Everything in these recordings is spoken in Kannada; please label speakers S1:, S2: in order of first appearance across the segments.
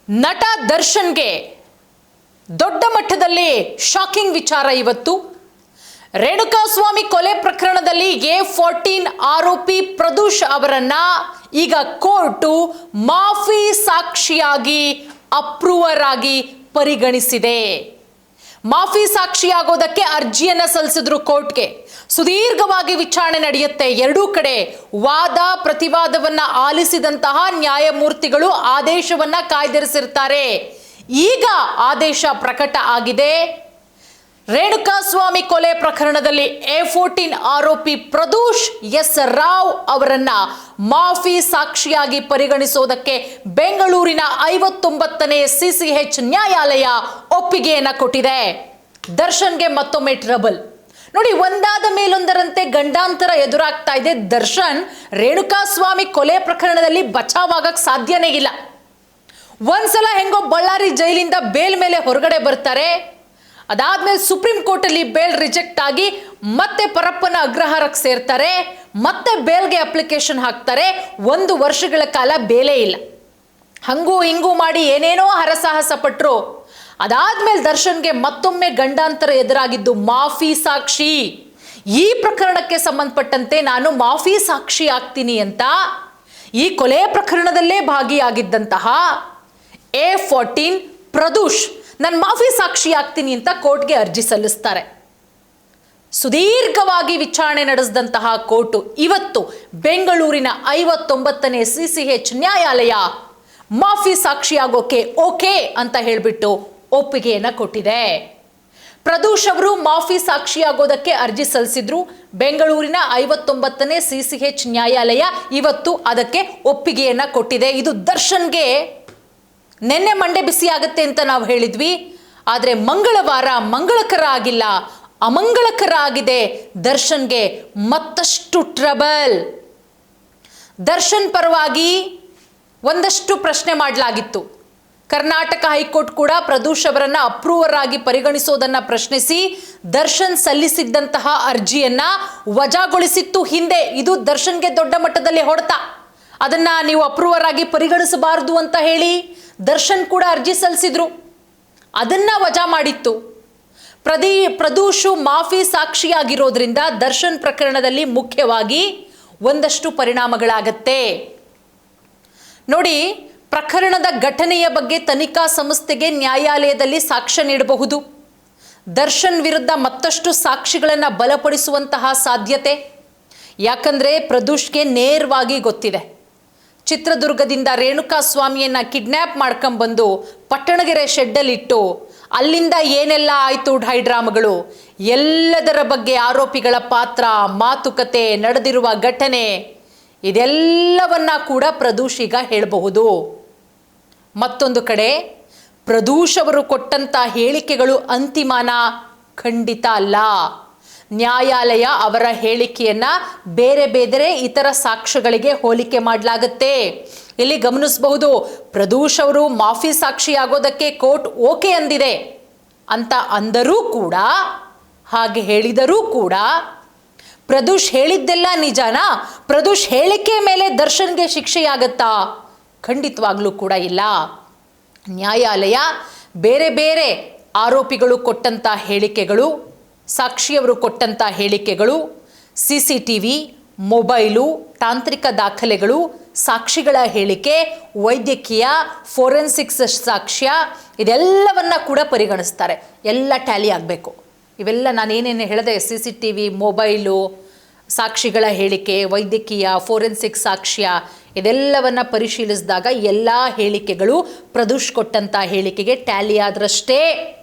S1: ನಟ ದರ್ಶನ್ಗೆ ದೊಡ್ಡ ಮಟ್ಟದಲ್ಲಿ ಶಾಕಿಂಗ್ ವಿಚಾರ ಇವತ್ತು. ರೇಣುಕಾಸ್ವಾಮಿ ಕೊಲೆ ಪ್ರಕರಣದಲ್ಲಿ A14 ಆರೋಪಿ ಪ್ರದೂಷ್ ಅವರನ್ನ ಈಗ ಕೋರ್ಟು ಮಾಫಿ ಸಾಕ್ಷಿಯಾಗಿ ಅಪ್ರೂವರ್ ಆಗಿ ಪರಿಗಣಿಸಿದೆ. ಮಾಫಿ ಸಾಕ್ಷಿಯಾಗೋದಕ್ಕೆ ಅರ್ಜಿಯನ್ನ ಸಲ್ಲಿಸಿದ್ರು ಕೋರ್ಟ್ಗೆ. ಸುದೀರ್ಘವಾಗಿ ವಿಚಾರಣೆ ನಡೆಯುತ್ತೆ. ಎರಡೂ ಕಡೆ ವಾದ ಪ್ರತಿವಾದವನ್ನ ಆಲಿಸಿದಂತಹ ನ್ಯಾಯಮೂರ್ತಿಗಳು ಆದೇಶವನ್ನ ಕಾಯ್ದಿರಿಸಿರ್ತಾರೆ. ಈಗ ಆದೇಶ ಪ್ರಕಟ ಆಗಿದೆ. ರೇಣುಕಾಸ್ವಾಮಿ ಕೊಲೆ ಪ್ರಕರಣದಲ್ಲಿ A14 ಆರೋಪಿ ಪ್ರದೂಷ್ ಎಸ್ ರಾವ್ ಅವರನ್ನ ಮಾಫಿ ಸಾಕ್ಷಿಯಾಗಿ ಪರಿಗಣಿಸೋದಕ್ಕೆ ಬೆಂಗಳೂರಿನ 59ನೇ CCH ನ್ಯಾಯಾಲಯ ಒಪ್ಪಿಗೆಯನ್ನ ಕೊಟ್ಟಿದೆ. ದರ್ಶನ್ಗೆ ಮತ್ತೊಮ್ಮೆ ಟ್ರಬಲ್. ನೋಡಿ, ಒಂದಾದ ಮೇಲೊಂದರಂತೆ ಗಂಡಾಂತರ ಎದುರಾಗ್ತಾ ಇದೆ. ದರ್ಶನ್ ರೇಣುಕಾಸ್ವಾಮಿ ಕೊಲೆ ಪ್ರಕರಣದಲ್ಲಿ ಬಚಾವಾಗಕ್ಕೆ ಸಾಧ್ಯನೇ ಇಲ್ಲ. ಒಂದ್ಸಲ ಹೆಂಗೋ ಬಳ್ಳಾರಿ ಜೈಲಿಂದ ಬೇಲ್ ಮೇಲೆ ಹೊರಗಡೆ ಬರ್ತಾರೆ. ಅದಾದ್ಮೇಲೆ ಸುಪ್ರೀಂ ಕೋರ್ಟಲ್ಲಿ ಬೇಲ್ ರಿಜೆಕ್ಟ್ ಆಗಿ ಮತ್ತೆ ಪರಪ್ಪನ ಅಗ್ರಹಾರಕ್ಕೆ ಸೇರ್ತಾರೆ. ಮತ್ತೆ ಬೇಲ್ಗೆ ಅಪ್ಲಿಕೇಶನ್ ಹಾಕ್ತಾರೆ. 1 ವರ್ಷಗಳ ಕಾಲ ಬೇಲೇ ಇಲ್ಲ. ಹಂಗೂ ಹಿಂಗೂ ಮಾಡಿ ಏನೇನೋ ಹರಸಾಹಸ ಪಟ್ರು. ಅದಾದ್ಮೇಲೆ ದರ್ಶನ್ಗೆ ಮತ್ತೊಮ್ಮೆ ಗಂಡಾಂತರ ಎದುರಾಗಿದ್ದು ಮಾಫಿ ಸಾಕ್ಷಿ. ಈ ಪ್ರಕರಣಕ್ಕೆ ಸಂಬಂಧಪಟ್ಟಂತೆ ನಾನು ಮಾಫಿ ಸಾಕ್ಷಿ ಆಗ್ತೀನಿ ಅಂತ ಈ ಕೊಲೆ ಪ್ರಕರಣದಲ್ಲೇ ಭಾಗಿಯಾಗಿದ್ದಂತಹ A14 ಪ್ರದೂಷ್ ನಾನು ಮಾಫಿ ಸಾಕ್ಷಿ ಆಗ್ತೀನಿ ಅಂತ ಕೋರ್ಟ್ಗೆ ಅರ್ಜಿ ಸಲ್ಲಿಸ್ತಾರೆ. ಸುದೀರ್ಘವಾಗಿ ವಿಚಾರಣೆ ನಡೆಸಿದಂತಹ ಕೋರ್ಟು ಇವತ್ತು ಬೆಂಗಳೂರಿನ 59ನೇ CCH ನ್ಯಾಯಾಲಯ ಮಾಫಿ ಸಾಕ್ಷಿಯಾಗೋಕೆ ಓಕೆ ಅಂತ ಹೇಳಿಬಿಟ್ಟು ಒಪ್ಪಿಗೆಯನ್ನು ಕೊಟ್ಟಿದೆ. ಪ್ರದೂಷ್ ಅವರು ಮಾಫಿ ಸಾಕ್ಷಿಯಾಗೋದಕ್ಕೆ ಅರ್ಜಿ ಸಲ್ಲಿಸಿದ್ರು. ಬೆಂಗಳೂರಿನ 59ನೇ CCH ನ್ಯಾಯಾಲಯ ಇವತ್ತು ಅದಕ್ಕೆ ಒಪ್ಪಿಗೆಯನ್ನ ಕೊಟ್ಟಿದೆ. ಇದು ದರ್ಶನ್ಗೆ ನೆನ್ನೆ ಮಂಡೆ ಬಿಸಿ ಆಗುತ್ತೆ ಅಂತ ನಾವು ಹೇಳಿದ್ವಿ. ಆದರೆ ಮಂಗಳವಾರ ಮಂಗಳಕರ ಆಗಿಲ್ಲ, ಅಮಂಗಳಕರ ಆಗಿದೆ. ದರ್ಶನ್ಗೆ ಮತ್ತಷ್ಟು ಟ್ರಬಲ್. ದರ್ಶನ್ ಪರವಾಗಿ ಒಂದಷ್ಟು ಪ್ರಶ್ನೆ ಮಾಡಲಾಗಿತ್ತು. ಕರ್ನಾಟಕ ಹೈಕೋರ್ಟ್ ಕೂಡ ಪ್ರದೂಷ್ ಅವರನ್ನ ಅಪ್ರೂವರ್ ಆಗಿ ಪರಿಗಣಿಸೋದನ್ನ ಪ್ರಶ್ನಿಸಿ ದರ್ಶನ್ ಸಲ್ಲಿಸಿದ್ದಂತಹ ಅರ್ಜಿಯನ್ನ ವಜಾಗೊಳಿಸಿತ್ತು ಹಿಂದೆ. ಇದು ದರ್ಶನ್ಗೆ ದೊಡ್ಡ ಮಟ್ಟದಲ್ಲಿ ಹೊಡೆತ. ಅದನ್ನ ನೀವು ಅಪ್ರೂವರ್ ಆಗಿ ಪರಿಗಣಿಸಬಾರದು ಅಂತ ಹೇಳಿ ದರ್ಶನ್ ಕೂಡ ಅರ್ಜಿ ಸಲ್ಲಿಸಿದ್ರು. ಅದನ್ನ ವಜಾ ಮಾಡಿತ್ತು. ಪ್ರದೂಷ್ ಮಾಫಿ ಸಾಕ್ಷಿಯಾಗಿರೋದ್ರಿಂದ ದರ್ಶನ್ ಪ್ರಕರಣದಲ್ಲಿ ಮುಖ್ಯವಾಗಿ ಒಂದಷ್ಟು ಪರಿಣಾಮಗಳಾಗತ್ತೆ. ನೋಡಿ, ಪ್ರಕರಣದ ಘಟನೆಯ ಬಗ್ಗೆ ತನಿಖಾ ಸಂಸ್ಥೆಗೆ ನ್ಯಾಯಾಲಯದಲ್ಲಿ ಸಾಕ್ಷ್ಯ ನೀಡಬಹುದು. ದರ್ಶನ್ ವಿರುದ್ಧ ಮತ್ತಷ್ಟು ಸಾಕ್ಷಿಗಳನ್ನು ಬಲಪಡಿಸುವಂತಹ ಸಾಧ್ಯತೆ. ಯಾಕಂದ್ರೆ ಪ್ರದೂಷ್ಗೆ ನೇರವಾಗಿ ಗೊತ್ತಿದೆ, ಚಿತ್ರದುರ್ಗದಿಂದ ರೇಣುಕಾಸ್ವಾಮಿಯನ್ನ ಕಿಡ್ನ್ಯಾಪ್ ಮಾಡ್ಕೊಂಡ್ಬಂದು ಪಟ್ಟಣಗೆರೆ ಶೆಡ್ಡಲ್ಲಿಟ್ಟು ಅಲ್ಲಿಂದ ಏನೆಲ್ಲ ಆಯಿತು ಡೈಡ್ರಾಮಗಳು, ಎಲ್ಲದರ ಬಗ್ಗೆ ಆರೋಪಿಗಳ ಪಾತ್ರ, ಮಾತುಕತೆ, ನಡೆದಿರುವ ಘಟನೆ ಇದೆಲ್ಲವನ್ನ ಕೂಡ ಪ್ರದೂಷ್ ಈಗ ಹೇಳಬಹುದು. ಮತ್ತೊಂದು ಕಡೆ ಪ್ರದೂಷ್ ಅವರು ಕೊಟ್ಟಂತ ಹೇಳಿಕೆಗಳು ಅಂತಿಮನ ಖಂಡಿತ ಅಲ್ಲ. ನ್ಯಾಯಾಲಯ ಅವರ ಹೇಳಿಕೆಯನ್ನ ಬೇರೆ ಬೇರೆ ಇತರ ಸಾಕ್ಷ್ಯಗಳಿಗೆ ಹೋಲಿಕೆ ಮಾಡಲಾಗುತ್ತೆ. ಇಲ್ಲಿ ಗಮನಿಸಬಹುದು, ಪ್ರದೂಷ್ ಅವರು ಮಾಫಿ ಸಾಕ್ಷಿಯಾಗೋದಕ್ಕೆ ಕೋರ್ಟ್ ಓಕೆ ಅಂದಿದೆ ಅಂತ ಅಂದರೂ ಕೂಡ, ಹಾಗೆ ಹೇಳಿದರೂ ಕೂಡ ಪ್ರದೂಷ್ ಹೇಳಿದ್ದೆಲ್ಲ ನಿಜನಾ? ಪ್ರದೂಷ್ ಹೇಳಿಕೆ ಮೇಲೆ ದರ್ಶನ್ಗೆ ಶಿಕ್ಷೆಯಾಗತ್ತಾ? ಖಂಡಿತವಾಗ್ಲೂ ಕೂಡ ಇಲ್ಲ. ನ್ಯಾಯಾಲಯ ಬೇರೆ ಬೇರೆ ಆರೋಪಿಗಳು ಕೊಟ್ಟಂತ ಹೇಳಿಕೆಗಳು, ಸಾಕ್ಷಿಯವರು ಕೊಟ್ಟಂತ ಹೇಳಿಕೆಗಳು, CCTV, ಮೊಬೈಲು, ತಾಂತ್ರಿಕ ದಾಖಲೆಗಳು, ಸಾಕ್ಷಿಗಳ ಹೇಳಿಕೆ, ವೈದ್ಯಕೀಯ, ಫೋರೆನ್ಸಿಕ್ಸ್ ಸಾಕ್ಷ್ಯ ಇದೆಲ್ಲವನ್ನ ಕೂಡ ಪರಿಗಣಿಸ್ತಾರೆ. ಎಲ್ಲ ಟ್ಯಾಲಿ ಆಗಬೇಕು. ಇವೆಲ್ಲ ನಾನೇನೇನು ಹೇಳಿದೆ, CCTV, ಮೊಬೈಲು, ಸಾಕ್ಷಿಗಳ ಹೇಳಿಕೆ, ವೈದ್ಯಕೀಯ, ಫೋರೆನ್ಸಿಕ್ ಸಾಕ್ಷ್ಯ ಇದೆಲ್ಲವನ್ನ ಪರಿಶೀಲಿಸಿದಾಗ ಎಲ್ಲ ಹೇಳಿಕೆಗಳು ಪ್ರದೂಷ್ ಕೊಟ್ಟಂತ ಹೇಳಿಕೆಗೆ ಟ್ಯಾಲಿ ಆದ್ರಷ್ಟೇ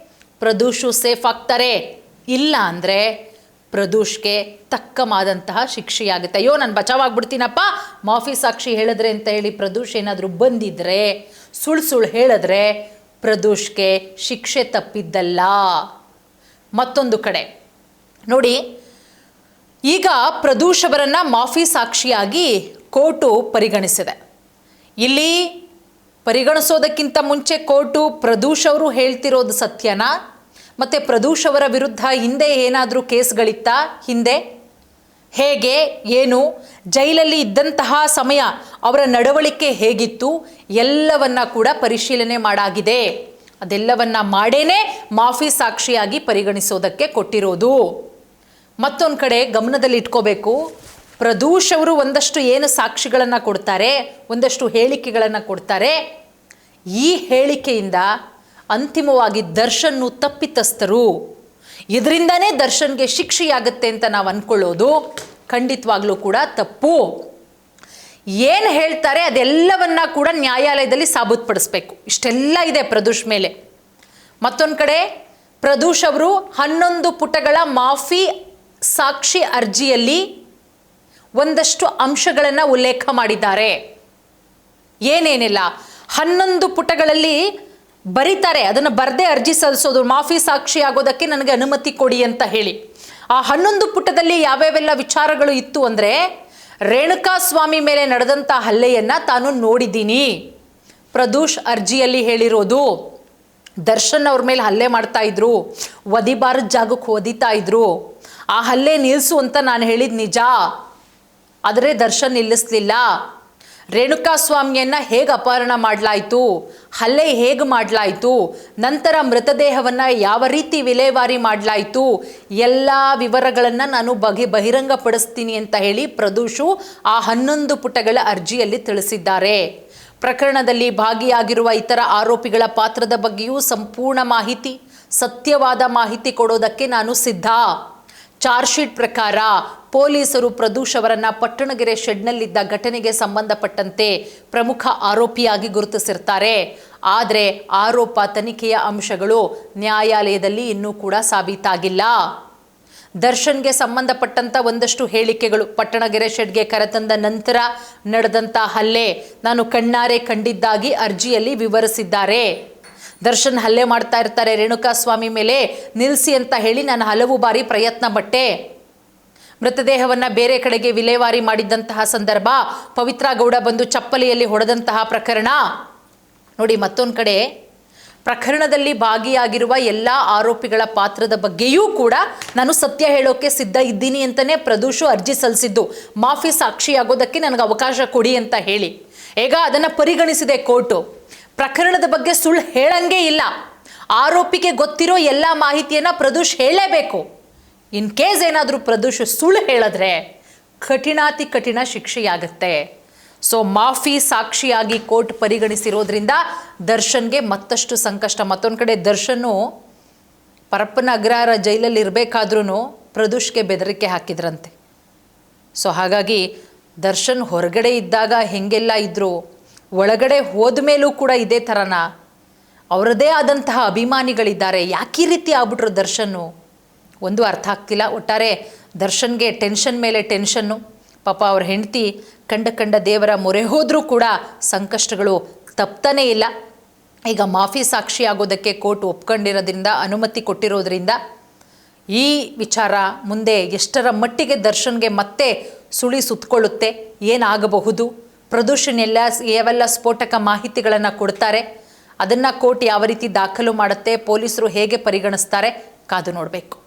S1: ಪ್ರದೂಷು ಸೇಫ್ ಆಗ್ತಾರೆ. ಇಲ್ಲ ಅಂದರೆ ಪ್ರದೂಷ್ಗೆ ತಕ್ಕಮಾದಂತಹ ಶಿಕ್ಷೆಯಾಗುತ್ತೆ. ಅಯ್ಯೋ ನಾನು ಬಚಾವಾಗ್ಬಿಡ್ತೀನಪ್ಪ ಮಾಫಿ ಸಾಕ್ಷಿ ಹೇಳಿದ್ರೆ ಅಂತ ಹೇಳಿ ಪ್ರದೂಷ್ ಏನಾದರೂ ಬಂದಿದ್ರೆ, ಸುಳ್ಳು ಹೇಳಿದ್ರೆ ಪ್ರದೂಷ್ಗೆ ಶಿಕ್ಷೆ ತಪ್ಪಿದ್ದಲ್ಲ. ಮತ್ತೊಂದು ಕಡೆ ನೋಡಿ, ಈಗ ಪ್ರದೂಷ್ ಅವರನ್ನ ಮಾಫಿ ಸಾಕ್ಷಿಯಾಗಿ ಕೋರ್ಟು ಪರಿಗಣಿಸಿದೆ. ಇಲ್ಲಿ ಪರಿಗಣಿಸೋದಕ್ಕಿಂತ ಮುಂಚೆ ಕೋರ್ಟು ಪ್ರದೂಷ್ ಅವರು ಹೇಳ್ತಿರೋದು ಸತ್ಯನಾ, ಮತ್ತು ಪ್ರದೂಷ್ ಅವರ ವಿರುದ್ಧ ಹಿಂದೆ ಏನಾದರೂ ಕೇಸ್ಗಳಿತ್ತಾ? ಹಿಂದೆ ಹೇಗೆ ಏನು, ಜೈಲಲ್ಲಿ ಇದ್ದಂತಹ ಸಮಯ ಅವರ ನಡವಳಿಕೆ ಹೇಗಿತ್ತು ಎಲ್ಲವನ್ನ ಕೂಡ ಪರಿಶೀಲನೆ ಮಾಡಾಗಿದೆ. ಅದೆಲ್ಲವನ್ನ ಮಾಡೇನೆ ಮಾಫಿ ಸಾಕ್ಷಿಯಾಗಿ ಪರಿಗಣಿಸೋದಕ್ಕೆ ಕೊಟ್ಟಿರೋದು. ಮತ್ತೊಂದು ಕಡೆ ಗಮನದಲ್ಲಿ ಇಟ್ಕೋಬೇಕು, ಪ್ರದೂಷ್ ಅವರು ಒಂದಷ್ಟು ಏನು ಸಾಕ್ಷಿಗಳನ್ನು ಕೊಡ್ತಾರೆ, ಒಂದಷ್ಟು ಹೇಳಿಕೆಗಳನ್ನು ಕೊಡ್ತಾರೆ. ಈ ಹೇಳಿಕೆಯಿಂದ ಅಂತಿಮವಾಗಿ ದರ್ಶನ್ನು ತಪ್ಪಿತಸ್ಥರು, ಇದರಿಂದನೇ ದರ್ಶನ್ಗೆ ಶಿಕ್ಷೆಯಾಗುತ್ತೆ ಅಂತ ನಾವು ಅಂದ್ಕೊಳ್ಳೋದು ಖಂಡಿತವಾಗ್ಲೂ ಕೂಡ ತಪ್ಪು. ಏನು ಹೇಳ್ತಾರೆ ಅದೆಲ್ಲವನ್ನ ಕೂಡ ನ್ಯಾಯಾಲಯದಲ್ಲಿ ಸಾಬೀತುಪಡಿಸ್ಬೇಕು. ಇಷ್ಟೆಲ್ಲ ಇದೆ ಪ್ರದೂಷ್ ಮೇಲೆ. ಮತ್ತೊಂದು ಕಡೆ ಪ್ರದೂಷ್ ಅವರು 11 ಪುಟಗಳ ಮಾಫಿ ಸಾಕ್ಷಿ ಅರ್ಜಿಯಲ್ಲಿ ಒಂದಷ್ಟು ಅಂಶಗಳನ್ನು ಉಲ್ಲೇಖ ಮಾಡಿದ್ದಾರೆ. ಏನೇನಿಲ್ಲ 11 ಪುಟಗಳಲ್ಲಿ ಬರೀತಾರೆ, ಅದನ್ನು ಬರದೇ ಅರ್ಜಿ ಸಲ್ಲಿಸೋದು, ಮಾಫಿ ಸಾಕ್ಷಿ ಆಗೋದಕ್ಕೆ ನನಗೆ ಅನುಮತಿ ಕೊಡಿ ಅಂತ ಹೇಳಿ. ಆ 11 ಪುಟದಲ್ಲಿ ಯಾವ್ಯಾವೆಲ್ಲ ವಿಚಾರಗಳು ಇತ್ತು ಅಂದರೆ, ರೇಣುಕಾಸ್ವಾಮಿ ಮೇಲೆ ನಡೆದಂಥ ಹಲ್ಲೆಯನ್ನು ತಾನು ನೋಡಿದ್ದೀನಿ. ಪ್ರದೂಷ್ ಅರ್ಜಿಯಲ್ಲಿ ಹೇಳಿರೋದು, ದರ್ಶನ್ ಅವ್ರ ಮೇಲೆ ಹಲ್ಲೆ ಮಾಡ್ತಾ ಇದ್ರು, ಒದಿಬಾರದ ಜಾಗಕ್ಕೆ ಒದಿತಾ ಇದ್ರು. ಆ ಹಲ್ಲೆ ನಿಲ್ಲಿಸು ಅಂತ ನಾನು ಹೇಳಿದ ನಿಜ, ಆದರೆ ದರ್ಶನ್ ನಿಲ್ಲಿಸಲಿಲ್ಲ. ರೇಣುಕಾಸ್ವಾಮಿಯನ್ನು ಹೇಗೆ ಅಪಹರಣ ಮಾಡಲಾಯಿತು, ಹಲ್ಲೆ ಹೇಗೆ ಮಾಡಲಾಯಿತು, ನಂತರ ಮೃತದೇಹವನ್ನು ಯಾವ ರೀತಿ ವಿಲೇವಾರಿ ಮಾಡಲಾಯಿತು, ಎಲ್ಲ ವಿವರಗಳನ್ನು ನಾನು ಬಹಿರಂಗಪಡಿಸ್ತೀನಿ ಅಂತ ಹೇಳಿ ಪ್ರದೂಷು ಆ 11 ಪುಟಗಳ ಅರ್ಜಿಯಲ್ಲಿ ತಿಳಿಸಿದ್ದಾರೆ. ಪ್ರಕರಣದಲ್ಲಿ ಭಾಗಿಯಾಗಿರುವ ಇತರ ಆರೋಪಿಗಳ ಪಾತ್ರದ ಬಗ್ಗೆಯೂ ಸಂಪೂರ್ಣ ಮಾಹಿತಿ, ಸತ್ಯವಾದ ಮಾಹಿತಿ ಕೊಡೋದಕ್ಕೆ ನಾನು ಸಿದ್ಧ. ಚಾರ್ಜ್ ಶೀಟ್ ಪ್ರಕಾರ ಪೊಲೀಸರು ಪ್ರದೂಷ್ ಅವರನ್ನು ಪಟ್ಟಣಗೆರೆ ಶೆಡ್ನಲ್ಲಿದ್ದ ಘಟನೆಗೆ ಸಂಬಂಧಪಟ್ಟಂತೆ ಪ್ರಮುಖ ಆರೋಪಿಯಾಗಿ ಗುರುತಿಸಿರ್ತಾರೆ. ಆದರೆ ಆರೋಪ ತನಿಖೆಯ ಅಂಶಗಳು ನ್ಯಾಯಾಲಯದಲ್ಲಿ ಇನ್ನೂ ಕೂಡ ಸಾಬೀತಾಗಿಲ್ಲ. ದರ್ಶನ್ಗೆ ಸಂಬಂಧಪಟ್ಟಂಥ ಒಂದಷ್ಟು ಹೇಳಿಕೆಗಳು, ಪಟ್ಟಣಗೆರೆ ಶೆಡ್ಗೆ ಕರೆತಂದ ನಂತರ ನಡೆದಂಥ ಹಲ್ಲೆ ನಾನು ಕಣ್ಣಾರೆ ಕಂಡಿದ್ದಾಗಿ ಅರ್ಜಿಯಲ್ಲಿ ವಿವರಿಸಿದ್ದಾರೆ. ದರ್ಶನ್ ಹಲ್ಲೆ ಮಾಡ್ತಾ ಇರ್ತಾರೆ ರೇಣುಕಾಸ್ವಾಮಿ ಮೇಲೆ, ನಿಲ್ಲಿಸಿ ಅಂತ ಹೇಳಿ ನಾನು ಹಲವು ಬಾರಿ ಪ್ರಯತ್ನ ಪಟ್ಟೆ. ಮೃತದೇಹವನ್ನು ಬೇರೆ ಕಡೆಗೆ ವಿಲೇವಾರಿ ಮಾಡಿದ್ದಂತಹ ಸಂದರ್ಭ, ಪವಿತ್ರ ಗೌಡ ಬಂದು ಚಪ್ಪಲಿಯಲ್ಲಿ ಹೊಡೆದಂತಹ ಪ್ರಕರಣ ನೋಡಿ. ಮತ್ತೊಂದು ಕಡೆ ಪ್ರಕರಣದಲ್ಲಿ ಭಾಗಿಯಾಗಿರುವ ಎಲ್ಲ ಆರೋಪಿಗಳ ಪಾತ್ರದ ಬಗ್ಗೆಯೂ ಕೂಡ ನಾನು ಸತ್ಯ ಹೇಳೋಕೆ ಸಿದ್ಧ ಇದ್ದೀನಿ ಅಂತಲೇ ಪ್ರದೂಷು ಅರ್ಜಿ ಸಲ್ಲಿಸಿದ್ದು. ಮಾಫಿ ಸಾಕ್ಷಿಯಾಗೋದಕ್ಕೆ ನನಗೆ ಅವಕಾಶ ಕೊಡಿ ಅಂತ ಹೇಳಿ. ಈಗ ಅದನ್ನು ಪರಿಗಣಿಸಿದೆ ಕೋರ್ಟು. ಪ್ರಕರಣದ ಬಗ್ಗೆ ಸುಳ್ಳು ಹೇಳಂಗೇ ಇಲ್ಲ. ಆರೋಪಿಗೆ ಗೊತ್ತಿರೋ ಎಲ್ಲ ಮಾಹಿತಿಯನ್ನು ಪ್ರದೂಷ್ ಹೇಳಲೇಬೇಕು. ಇನ್ ಕೇಸ್ ಏನಾದರೂ ಪ್ರದೂಷ್ ಸುಳ್ಳು ಹೇಳಿದ್ರೆ ಕಠಿಣಾತಿ ಕಠಿಣ ಶಿಕ್ಷೆಯಾಗುತ್ತೆ. ಸೊ ಮಾಫಿ ಸಾಕ್ಷಿಯಾಗಿ ಕೋರ್ಟ್ ಪರಿಗಣಿಸಿರೋದ್ರಿಂದ ದರ್ಶನ್ಗೆ ಮತ್ತಷ್ಟು ಸಂಕಷ್ಟ. ಮತ್ತೊಂದು ಕಡೆ ದರ್ಶನ್ನು ಪರಪ್ಪನ ಅಗ್ರಹಾರ ಜೈಲಲ್ಲಿ ಇರಬೇಕಾದ್ರೂ ಪ್ರದೂಷ್ಗೆ ಬೆದರಿಕೆ ಹಾಕಿದ್ರಂತೆ. ಸೊ ಹಾಗಾಗಿ ದರ್ಶನ್ ಹೊರಗಡೆ ಇದ್ದಾಗ ಹೆಂಗೆಲ್ಲ ಇದ್ದರು, ಒಳಗಡೆ ಹೋದ ಮೇಲೂ ಕೂಡ ಇದೇ ಥರನ. ಅವರದೇ ಆದಂತಹ ಅಭಿಮಾನಿಗಳಿದ್ದಾರೆ. ಯಾಕೆ ಈ ರೀತಿ ಆಗ್ಬಿಟ್ರು ದರ್ಶನ್ನು ಒಂದು ಅರ್ಥ ಆಗ್ತಿಲ್ಲ. ಒಟ್ಟಾರೆ ದರ್ಶನ್ಗೆ ಟೆನ್ಷನ್ ಮೇಲೆ ಟೆನ್ಷನ್ನು. ಪಾಪ ಅವ್ರ ಹೆಂಡತಿ ಕಂಡ ದೇವರ ಮೊರೆ ಹೋದರೂ ಕೂಡ ಸಂಕಷ್ಟಗಳು ತಪ್ತಾನೇ ಇಲ್ಲ. ಈಗ ಮಾಫಿ ಸಾಕ್ಷಿ ಆಗೋದಕ್ಕೆ ಕೋರ್ಟ್ ಒಪ್ಕೊಂಡಿರೋದ್ರಿಂದ, ಅನುಮತಿ ಕೊಟ್ಟಿರೋದ್ರಿಂದ ಈ ವಿಚಾರ ಮುಂದೆ ಎಷ್ಟರ ಮಟ್ಟಿಗೆ ದರ್ಶನ್ಗೆ ಮತ್ತೆ ಸುಳಿ ಸುತ್ತಕೊಳ್ಳುತ್ತೆ, ಏನಾಗಬಹುದು, ಪ್ರದೂಷನ್ ಯಾವೆಲ್ಲ ಸ್ಫೋಟಕ ಮಾಹಿತಿಗಳನ್ನು ಕೊಡ್ತಾರೆ, ಅದನ್ನು ಕೋರ್ಟ್ ಯಾವ ರೀತಿ ದಾಖಲು ಮಾಡುತ್ತೆ, ಪೊಲೀಸರು ಹೇಗೆ ಪರಿಗಣಿಸ್ತಾರೆ, ಕಾದು ನೋಡಬೇಕು.